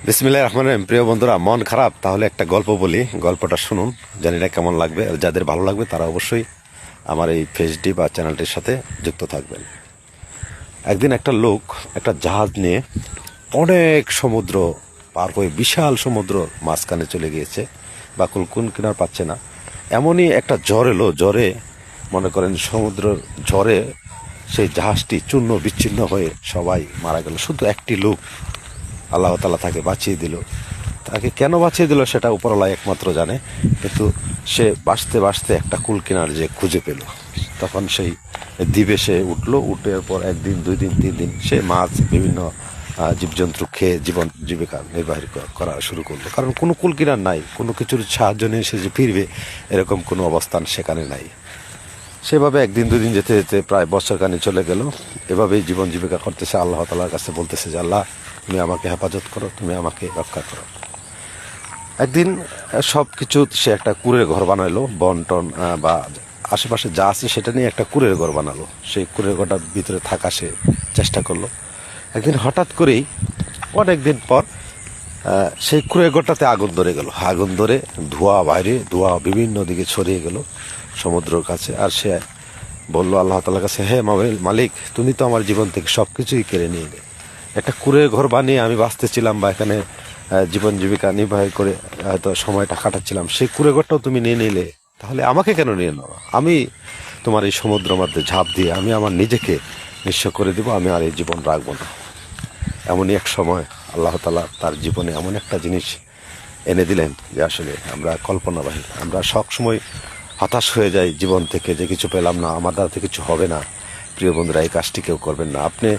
বিসমিল্লাহির রহমানির রহিম। প্রিয় বন্ধুরা, মন খারাপ তাহলে একটা গল্প বলি, গল্পটা শুনুন, জানি না কেমন লাগবে। আর যাদের ভালো লাগবে তারা অবশ্যই আমার এই পেজটি বা চ্যানেলটির সাথে যুক্ত থাকবেন। একদিন একটা লোক একটা জাহাজ নিয়ে অনেক সমুদ্র পার হয়ে বিশাল সমুদ্র মাঝখানে চলে গিয়েছে বা কুল কিনার পাচ্ছে না। এমনই একটা ঝড় এলো, ঝড়ে মনে করেন সমুদ্রের ঝড়ে সেই জাহাজটি চূর্ণ বিচ্ছিন্ন হয়ে সবাই মারা গেল। শুধু একটি লোক, আল্লাহ তাআলা তাকে বাঁচিয়ে দিল। তাকে কেন বাঁচিয়ে দিল সেটা উপরওয়ালা একমাত্র জানে, কিন্তু সে বাঁচতে বাঁচতে একটা কুল কিনার যে খুঁজে পেল। তখন সেই দ্বীপে সে উঠলো, উঠার পর একদিন, 2 দিন, 3 দিন সে মাছ বিভিন্ন জীবজন্তু খেয়ে জীবন জীবিকা নির্বাহ করা শুরু করলো। কারণ কোনো কুল কিনার নাই, কোনো কিছুর সাহায্য নিয়ে সে যে ফিরবে এরকম কোনো অবস্থান সেখানে নাই। সেভাবে 1 দিন 2 দিন যেতে যেতে প্রায় বছরখানি চলে গেল। এভাবেই জীবন জীবিকা করতেছে। আল্লাহ তাআলার কাছে বলতেছে যে, আল্লাহ তুমি আমাকে হেফাজত করো, তুমি আমাকে রক্ষা করো। একদিন সব কিছু সে একটা কুঁড়ের ঘর বানাইলো, বন টন বা আশেপাশে যা আছে সেটা নিয়ে একটা কুঁড়ের ঘর বানালো। সেই কুঁড়ের ঘরটার ভিতরে থাকা সে চেষ্টা করলো। একদিন হঠাৎ করেই অনেকদিন পর সেই কুঁড়ের ঘরটাতে আগুন ধরে গেল। আগুন ধরে ধোঁয়া, বাইরে ধোঁয়া বিভিন্ন দিকে ছড়িয়ে গেল সমুদ্রের কাছে। আর সে বলল আল্লাহ তাআলার কাছে, হে মালিক, তুমি তো আমার জীবন থেকে সব কিছুই কেড়ে নিয়ে গেলে। একটা কুঁড়ের ঘর বানিয়ে আমি বাঁচতেছিলাম বা এখানে জীবন জীবিকা নির্বাহ করে হয়তো সময়টা কাটাচ্ছিলাম, সেই কুঁড়ে ঘরটাও তুমি নিয়ে নিলে, তাহলে আমাকে কেন নিয়ে নাও? আমি তোমার এই সমুদ্রের মধ্যে ঝাঁপ দিয়ে আমি আমার নিজেকে নিঃস্ব করে দেবো, আমি আর এই জীবন রাখবো না। এমনই এক সময় আল্লাহ তাআলা তার জীবনে এমন একটা জিনিস এনে দিলেন যে আসলে আমরা কল্পনা বাহির। আমরা সবসময় হতাশ হয়ে যাই জীবন থেকে, যে কিছু পেলাম না, আমার দ্বারা কিছু হবে না। প্রিয় বন্ধুরা, এই কাজটি কেউ করবেন না। আপনি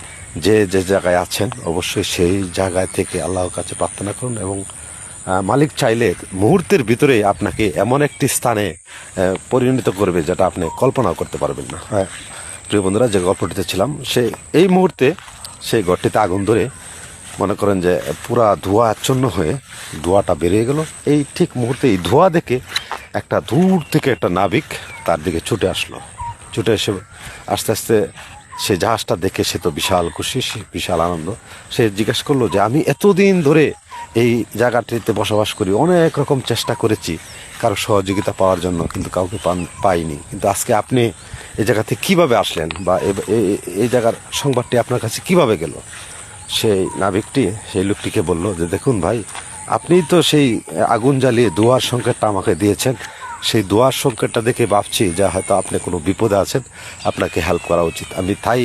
যে যে জায়গায় আছেন অবশ্যই সেই জায়গায় থেকে আল্লাহর কাছে প্রার্থনা করুন, এবং মালিক চাইলে মুহূর্তের ভিতরেই আপনাকে এমন একটি স্থানে পরিণত করবে যেটা আপনি কল্পনাও করতে পারবেন না। হ্যাঁ প্রিয় বন্ধুরা, যে গল্পটিতে ছিলাম, সে এই মুহূর্তে সেই ঘরটিতে আগুন ধরে মনে করেন যে পুরা ধোঁয়া আচ্ছন্ন হয়ে ধোঁয়াটা বেরিয়ে গেল। এই ঠিক মুহূর্তে এই ধোঁয়া দেখে একটা দূর থেকে একটা নাবিক তার দিকে ছুটে আসলো। ছুটে এসে আস্তে আস্তে সে জাহাজটা দেখে সে তো বিশাল খুশি, বিশাল আনন্দ। সে জিজ্ঞেস করলো যে, আমি এতদিন ধরে এই জায়গাটিতে বসবাস করি, অনেক রকম চেষ্টা করেছি কারো সহযোগিতা পাওয়ার জন্য, কিন্তু কাউকে পাইনি। কিন্তু আজকে আপনি এই জায়গাতে কিভাবে আসলেন বা এই জায়গার সংবাদটি আপনার কাছে কিভাবে গেল? সেই নাবিকটি সেই লোকটিকে বলল যে, দেখুন ভাই, আপনি তো সেই আগুন জ্বালিয়ে দোয়ার সংকেতটা আমাকে দিয়েছেন। সেই দোয়ার সংকেতটা দেখে ভাবছি যে হয়তো আপনি কোনো বিপদে আছেন, আপনাকে হেল্প করা উচিত। আমি তাই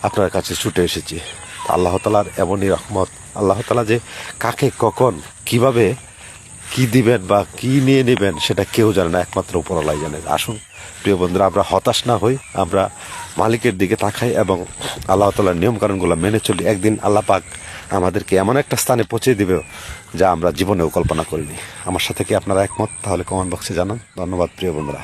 আপনার কাছে ছুটে এসেছি। আল্লাহ তাআলার এমনই রহমত। আল্লাহ তাআলা যে কাকে কখন কিভাবে কি দিবেন বা কি নিয়ে নেবেন সেটা কেউ জানে না, একমাত্র উপরওয়ালাই জানে। আসুন প্রিয় বন্ধুরা, আমরা হতাশ না হই, আমরা মালিকের দিকে তাকাই এবং আল্লাহ তাআলার নিয়মকানুনগুলো মেনে চলি। একদিন আল্লাহ পাক আমাদেরকে এমন একটা স্থানে পৌঁছে দিবে যা আমরা জীবনেও কল্পনা করিনি। আমার সাথে কি আপনারা একমত? তাহলে কমেন্ট বক্সে জানান। ধন্যবাদ প্রিয় বন্ধুরা।